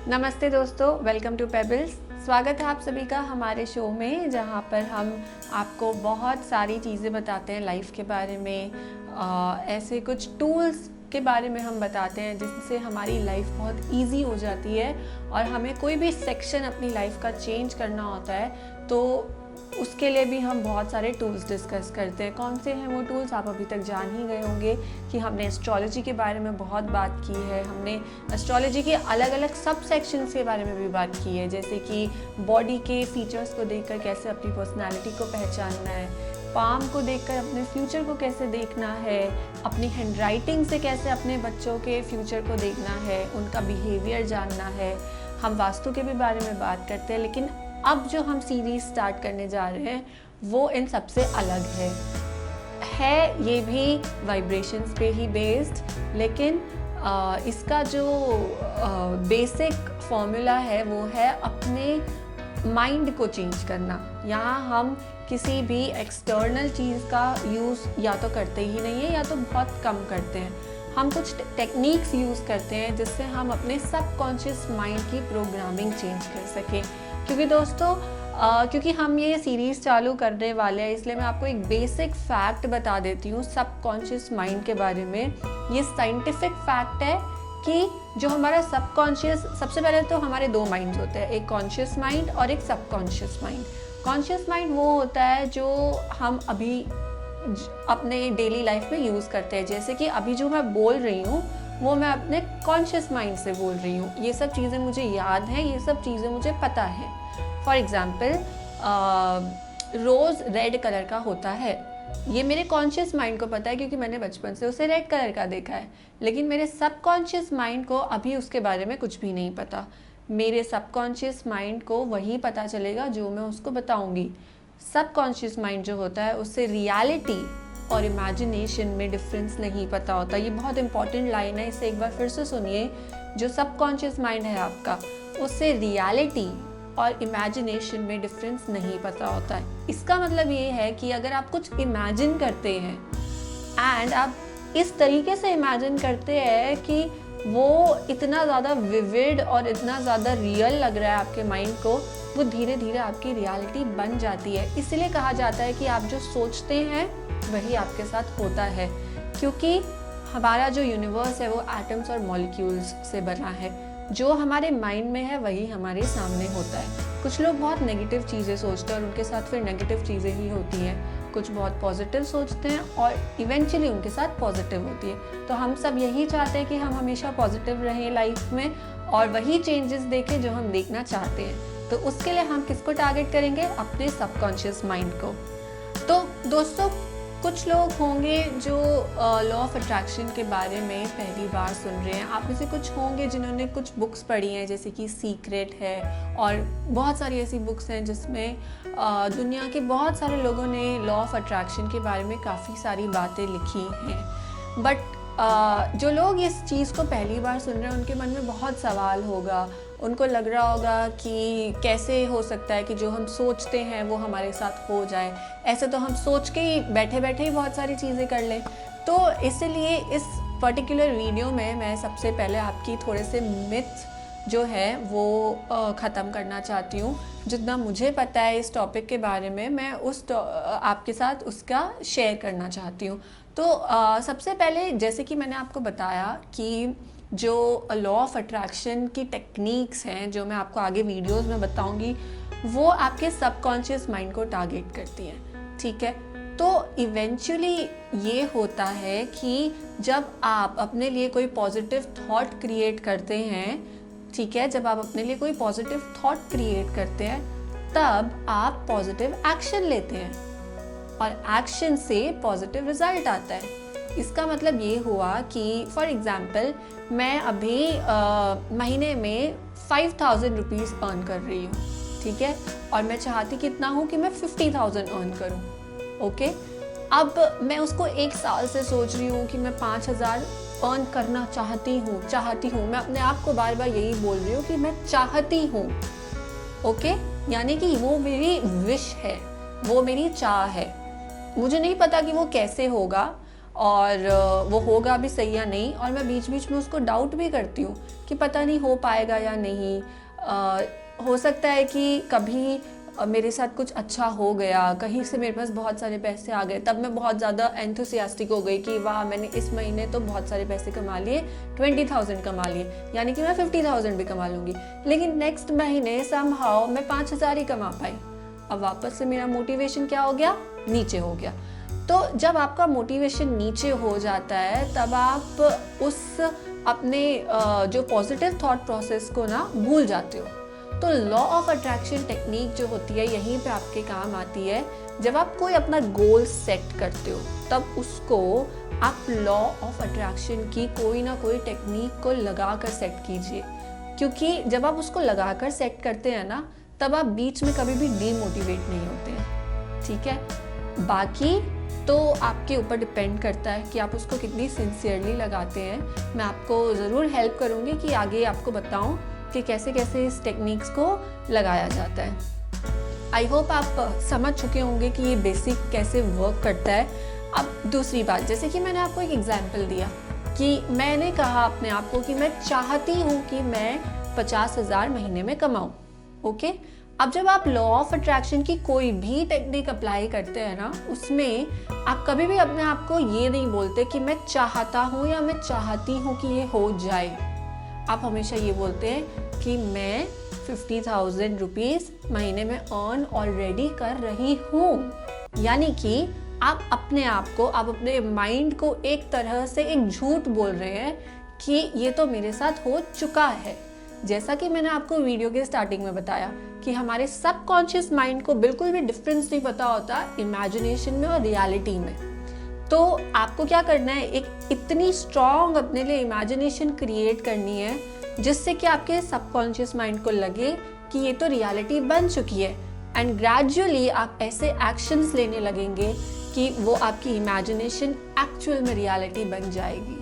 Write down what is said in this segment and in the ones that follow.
नमस्ते दोस्तों, welcome to pebbles. स्वागत है आप सभी का हमारे शो में, जहाँ पर हम आपको बहुत सारी चीज़ें बताते हैं लाइफ के बारे में। ऐसे कुछ टूल्स के बारे में हम बताते हैं जिससे हमारी लाइफ बहुत इजी हो जाती है और हमें कोई भी सेक्शन अपनी लाइफ का चेंज करना होता है तो उसके लिए भी हम बहुत सारे टूल्स डिस्कस करते हैं। कौन से हैं वो टूल्स, आप अभी तक जान ही गए होंगे कि हमने एस्ट्रोलॉजी के बारे में बहुत बात की है। हमने एस्ट्रोलॉजी के अलग अलग सब सेक्शंस के बारे में भी बात की है, जैसे कि बॉडी के फीचर्स को देखकर कैसे अपनी पर्सनालिटी को पहचानना है, पाम को देखकर अपने फ्यूचर को कैसे देखना है, अपनी हैंडराइटिंग से कैसे अपने बच्चों के फ्यूचर को देखना है, उनका बिहेवियर जानना है। हम वास्तु के भी बारे में बात करते हैं, लेकिन अब जो हम सीरीज स्टार्ट करने जा रहे हैं वो इन सबसे अलग है ये भी वाइब्रेशंस पे ही बेस्ड, लेकिन इसका जो बेसिक फॉर्मूला है वो है अपने माइंड को चेंज करना। यहाँ हम किसी भी एक्सटर्नल चीज़ का यूज़ या तो करते ही नहीं है या तो बहुत कम करते हैं। हम कुछ टेक्निक्स यूज़ करते हैं जिससे हम अपने सबकॉन्शियस माइंड की प्रोग्रामिंग चेंज कर सकें। क्योंकि दोस्तों क्योंकि हम ये सीरीज़ चालू करने वाले हैं, इसलिए मैं आपको एक बेसिक फैक्ट बता देती हूँ सबकॉन्शियस माइंड के बारे में। ये साइंटिफिक फैक्ट है कि जो हमारा सबकॉन्शियस, सबसे पहले तो हमारे दो माइंड्स होते हैं, एक कॉन्शियस माइंड और एक सबकॉन्शियस माइंड। कॉन्शियस माइंड वो होता है जो हम अभी अपने डेली लाइफ में यूज़ करते हैं, जैसे कि अभी जो मैं बोल रही हूँ वो मैं अपने कॉन्शियस माइंड से बोल रही हूँ। ये सब चीज़ें मुझे याद हैं, ये सब चीज़ें मुझे पता है। For example rose red colour का होता है, ये मेरे कॉन्शियस माइंड को पता है क्योंकि मैंने बचपन से उसे रेड कलर का देखा है। लेकिन मेरे सबकॉन्शियस माइंड को अभी उसके बारे में कुछ भी नहीं पता। मेरे सबकॉन्शियस माइंड को वही पता चलेगा जो मैं उसको बताऊँगी। सबकॉन्शियस माइंड जो होता है उससे रियलिटी और इमेजिनेशन में डिफरेंस नहीं पता होता। ये बहुत इंपॉर्टेंट लाइन है, इसे एक बार फिर से सुनिए। जो सबकॉन्शियस माइंड है आपका, उससे रियलिटी और इमेजिनेशन में डिफरेंस नहीं पता होता है। इसका मतलब ये है कि अगर आप कुछ इमेजिन करते हैं एंड आप इस तरीके से इमेजिन करते हैं कि वो इतना ज़्यादा विविड और इतना ज़्यादा रियल लग रहा है आपके माइंड को, वो धीरे धीरे आपकी रियलिटी बन जाती है। इसलिए कहा जाता है कि आप जो सोचते हैं वही आपके साथ होता है, क्योंकि हमारा जो यूनिवर्स है वो एटम्स और मॉलिक्यूल्स से बना है। जो हमारे माइंड में है वही हमारे सामने होता है। कुछ लोग बहुत नेगेटिव चीज़ें सोचते हैं और उनके साथ फिर नेगेटिव चीज़ें ही होती हैं। कुछ बहुत पॉजिटिव सोचते हैं और इवेंचुअली उनके साथ पॉजिटिव होती है। तो हम सब यही चाहते हैं कि हम हमेशा पॉजिटिव रहें लाइफ में और वही चेंजेस देखें जो हम देखना चाहते हैं। तो उसके लिए हम किसको टारगेट करेंगे? अपने सबकॉन्शियस माइंड को। तो दोस्तों, कुछ लोग होंगे जो लॉ ऑफ अट्रैक्शन के बारे में पहली बार सुन रहे हैं। आप में से कुछ होंगे जिन्होंने कुछ बुक्स पढ़ी हैं, जैसे कि सीक्रेट है और बहुत सारी ऐसी बुक्स हैं जिसमें दुनिया के बहुत सारे लोगों ने लॉ ऑफ अट्रैक्शन के बारे में काफ़ी सारी बातें लिखी हैं। बट जो लोग इस चीज़ को पहली बार सुन रहे हैं उनके मन में बहुत सवाल होगा। उनको लग रहा होगा कि कैसे हो सकता है कि जो हम सोचते हैं वो हमारे साथ हो जाए। ऐसे तो हम सोच के ही बैठे बैठे ही बहुत सारी चीज़ें कर लें। तो इसलिए इस पर्टिकुलर वीडियो में मैं सबसे पहले आपकी थोड़े से मिथ जो है वो ख़त्म करना चाहती हूँ। जितना मुझे पता है इस टॉपिक के बारे में, मैं आपके साथ उसका शेयर करना चाहती हूँ। तो सबसे पहले, जैसे कि मैंने आपको बताया कि जो लॉ ऑफ अट्रैक्शन की टेक्निक्स हैं जो मैं आपको आगे वीडियोस में बताऊंगी, वो आपके सबकॉन्शियस माइंड को टारगेट करती हैं। ठीक है, तो इवेंचुअली ये होता है कि जब आप अपने लिए कोई पॉजिटिव थॉट क्रिएट करते हैं, ठीक है, जब आप अपने लिए कोई पॉजिटिव थॉट क्रिएट करते हैं तब आप पॉजिटिव एक्शन लेते हैं और एक्शन से पॉजिटिव रिजल्ट आता है। इसका मतलब ये हुआ कि फॉर एग्ज़ाम्पल मैं अभी महीने में 5000 रुपीज़ अर्न कर रही हूँ, ठीक है, और मैं चाहती कितना हूँ कि मैं 50,000 अर्न करूँ। ओके, अब मैं उसको एक साल से सोच रही हूँ कि मैं 5000 अर्न करना चाहती हूँ। मैं अपने आप को बार बार यही बोल रही हूँ कि मैं चाहती हूँ। ओके, यानी कि वो मेरी विश है, वो मेरी चाह है। मुझे नहीं पता कि वो कैसे होगा और वो होगा भी सही या नहीं, और मैं बीच बीच में उसको डाउट भी करती हूँ कि पता नहीं हो पाएगा या नहीं। हो सकता है कि कभी मेरे साथ कुछ अच्छा हो गया, कहीं से मेरे पास बहुत सारे पैसे आ गए, तब मैं बहुत ज़्यादा एंथुसियास्टिक हो गई कि वाह मैंने इस महीने तो बहुत सारे पैसे कमा लिए, 20,000 कमा लिए, यानी कि मैं 50,000 भी कमा लूँगी। लेकिन नेक्स्ट महीने समहाउ मैं 5,000 ही कमा पाई। अब वापस से मेरा मोटिवेशन क्या हो गया? नीचे हो गया। तो जब आपका मोटिवेशन नीचे हो जाता है तब आप उस अपने जो पॉजिटिव थॉट प्रोसेस को ना भूल जाते हो। तो लॉ ऑफ अट्रैक्शन टेक्निक जो होती है यहीं पे आपके काम आती है। जब आप कोई अपना गोल सेट करते हो तब उसको आप लॉ ऑफ अट्रैक्शन की कोई ना कोई टेक्निक को लगा कर सेट कीजिए, क्योंकि जब आप उसको लगा कर सेट करते हैं ना तब आप बीच में कभी भी डीमोटिवेट नहीं होते हैं। ठीक है, बाकी तो आपके ऊपर डिपेंड करता है कि आप उसको कितनी सिंसियरली लगाते हैं। मैं आपको ज़रूर हेल्प करूँगी कि आगे आपको बताऊँ कि कैसे कैसे इस टेक्निक्स को लगाया जाता है। आई होप आप समझ चुके होंगे कि ये बेसिक कैसे वर्क करता है। अब दूसरी बात, जैसे कि मैंने आपको एक एग्जांपल दिया कि मैंने कहा अपने आप को कि मैं चाहती हूँ कि मैं 50,000 महीने में कमाऊँ। ओके, अब जब आप लॉ ऑफ अट्रैक्शन की कोई भी टेक्निक अप्लाई करते हैं ना, उसमें आप कभी भी अपने आप को ये नहीं बोलते कि मैं चाहता हूँ या मैं चाहती हूँ कि ये हो जाए। आप हमेशा ये बोलते हैं कि मैं 50,000 रुपीज़ महीने में अर्न ऑलरेडी कर रही हूँ। यानी कि आप अपने आप को, आप अपने माइंड को एक तरह से एक झूठ बोल रहे हैं कि ये तो मेरे साथ हो चुका है। जैसा कि मैंने आपको वीडियो के स्टार्टिंग में बताया कि हमारे सबकॉन्शियस माइंड को बिल्कुल भी डिफरेंस नहीं पता होता इमेजिनेशन में और रियलिटी में। तो आपको क्या करना है, एक इतनी स्ट्रॉन्ग अपने लिए इमेजिनेशन क्रिएट करनी है जिससे कि आपके सबकॉन्शियस माइंड को लगे कि ये तो रियलिटी बन चुकी है, एंड ग्रेजुअली आप ऐसे एक्शंस लेने लगेंगे कि वो आपकी इमेजिनेशन एक्चुअल में रियलिटी बन जाएगी।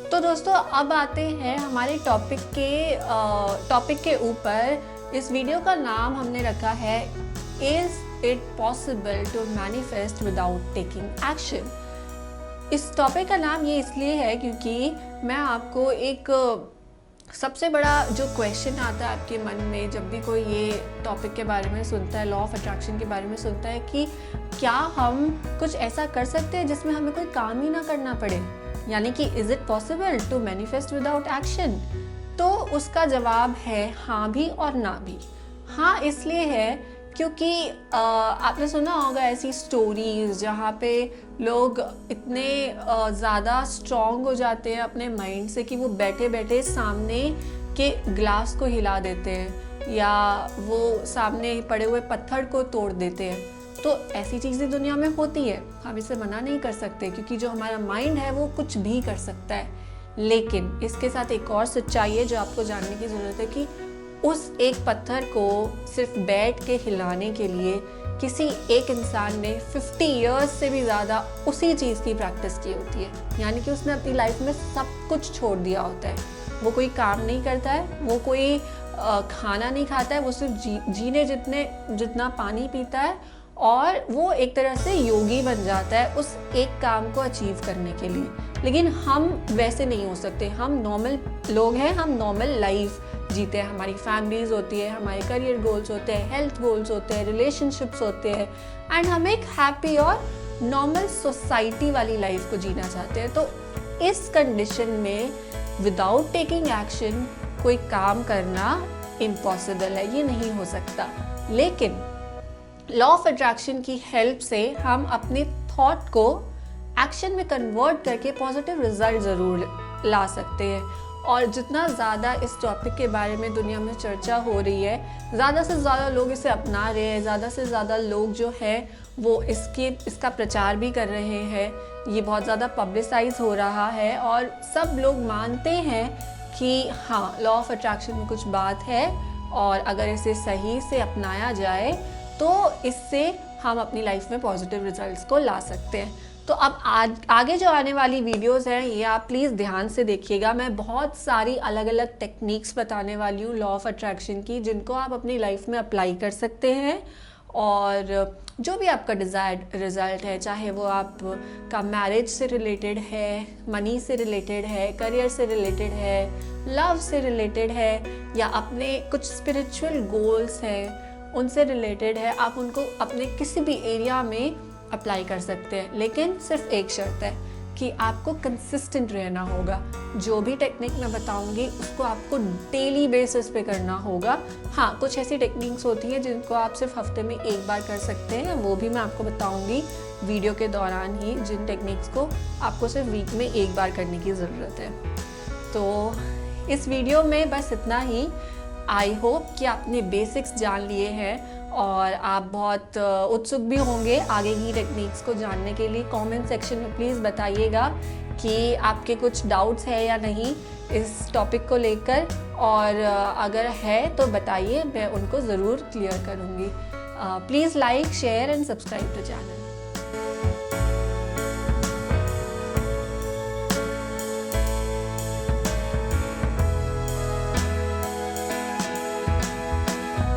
तो दोस्तों अब आते हैं हमारे टॉपिक के ऊपर। इस वीडियो का नाम हमने रखा है is it possible to manifest without taking action. इस टॉपिक का नाम ये इसलिए है क्योंकि मैं आपको एक सबसे बड़ा जो क्वेश्चन आता है आपके मन में जब भी कोई ये टॉपिक के बारे में सुनता है, लॉ ऑफ अट्रैक्शन के बारे में सुनता है, कि क्या हम कुछ ऐसा कर सकते हैं जिसमें हमें कोई काम ही ना करना पड़े, यानी कि is it possible to manifest without action. तो उसका जवाब है हाँ भी और ना भी। हाँ इसलिए है क्योंकि आपने सुना होगा ऐसी स्टोरीज जहाँ पे लोग इतने ज़्यादा स्ट्रॉन्ग हो जाते हैं अपने माइंड से कि वो बैठे बैठे सामने के ग्लास को हिला देते हैं या वो सामने पड़े हुए पत्थर को तोड़ देते हैं। तो ऐसी चीज़ें दुनिया में होती है, हम इसे मना नहीं कर सकते क्योंकि जो हमारा माइंड है वो कुछ भी कर सकता है। लेकिन इसके साथ एक और सच्चाई है जो आपको जानने की ज़रूरत है कि उस एक पत्थर को सिर्फ बैठ के हिलाने के लिए किसी एक इंसान ने 50 इयर्स से भी ज़्यादा उसी चीज़ की प्रैक्टिस की होती है। यानी कि उसने अपनी लाइफ में सब कुछ छोड़ दिया होता है। वो कोई काम नहीं करता है, वो कोई खाना नहीं खाता है, वो सिर्फ जीने जितना पानी पीता है, और वो एक तरह से योगी बन जाता है उस एक काम को अचीव करने के लिए। लेकिन हम वैसे नहीं हो सकते। हम नॉर्मल लोग हैं, हम नॉर्मल लाइफ जीते हैं, हमारी फैमिलीज होती है, हमारे करियर गोल्स होते हैं, हेल्थ गोल्स होते हैं, रिलेशनशिप्स होते हैं, एंड हम एक हैप्पी और नॉर्मल सोसाइटी वाली लाइफ को जीना चाहते हैं। तो इस कंडीशन में विदाउट टेकिंग एक्शन कोई काम करना इम्पॉसिबल है, ये नहीं हो सकता। लेकिन लॉ ऑफ अट्रैक्शन की हेल्प से हम अपने थॉट को एक्शन में कन्वर्ट करके पॉजिटिव रिजल्ट ज़रूर ला सकते हैं। और जितना ज़्यादा इस टॉपिक के बारे में दुनिया में चर्चा हो रही है, ज़्यादा से ज़्यादा लोग इसे अपना रहे हैं, ज़्यादा से ज़्यादा लोग जो है वो इसका प्रचार भी कर रहे हैं, ये बहुत ज़्यादा पब्लिसाइज हो रहा है और सब लोग मानते हैं कि हाँ लॉ ऑफ अट्रैक्शन में कुछ बात है और अगर इसे सही से अपनाया जाए तो इससे हम अपनी लाइफ में पॉजिटिव रिजल्ट्स को ला सकते हैं। तो अब आगे जो आने वाली वीडियोस हैं ये आप प्लीज़ ध्यान से देखिएगा। मैं बहुत सारी अलग अलग टेक्निक्स बताने वाली हूँ लॉ ऑफ अट्रैक्शन की, जिनको आप अपनी लाइफ में अप्लाई कर सकते हैं और जो भी आपका डिज़ायर्ड रिज़ल्ट है, चाहे वो आपका मैरिज से रिलेटेड है, मनी से रिलेटेड है, करियर से रिलेटेड है, लव से रिलेटेड है, या अपने कुछ स्पिरिचुअल गोल्स हैं उनसे रिलेटेड है, आप उनको अपने किसी भी एरिया में अप्लाई कर सकते हैं। लेकिन सिर्फ एक शर्त है कि आपको कंसिस्टेंट रहना होगा। जो भी टेक्निक मैं बताऊंगी उसको आपको डेली बेसिस पे करना होगा। हाँ, कुछ ऐसी टेक्निक्स होती हैं जिनको आप सिर्फ हफ्ते में एक बार कर सकते हैं, वो भी मैं आपको बताऊंगी वीडियो के दौरान ही, जिन टेक्निक्स को आपको सिर्फ वीक में एक बार करने की ज़रूरत है। तो इस वीडियो में बस इतना ही। आई होप कि आपने बेसिक्स जान लिए हैं और आप बहुत उत्सुक भी होंगे आगे की टेक्निक्स को जानने के लिए। कमेंट सेक्शन में प्लीज़ बताइएगा कि आपके कुछ डाउट्स है या नहीं इस टॉपिक को लेकर, और अगर है तो बताइए, मैं उनको ज़रूर क्लियर करूँगी। Please like, share and subscribe the channel.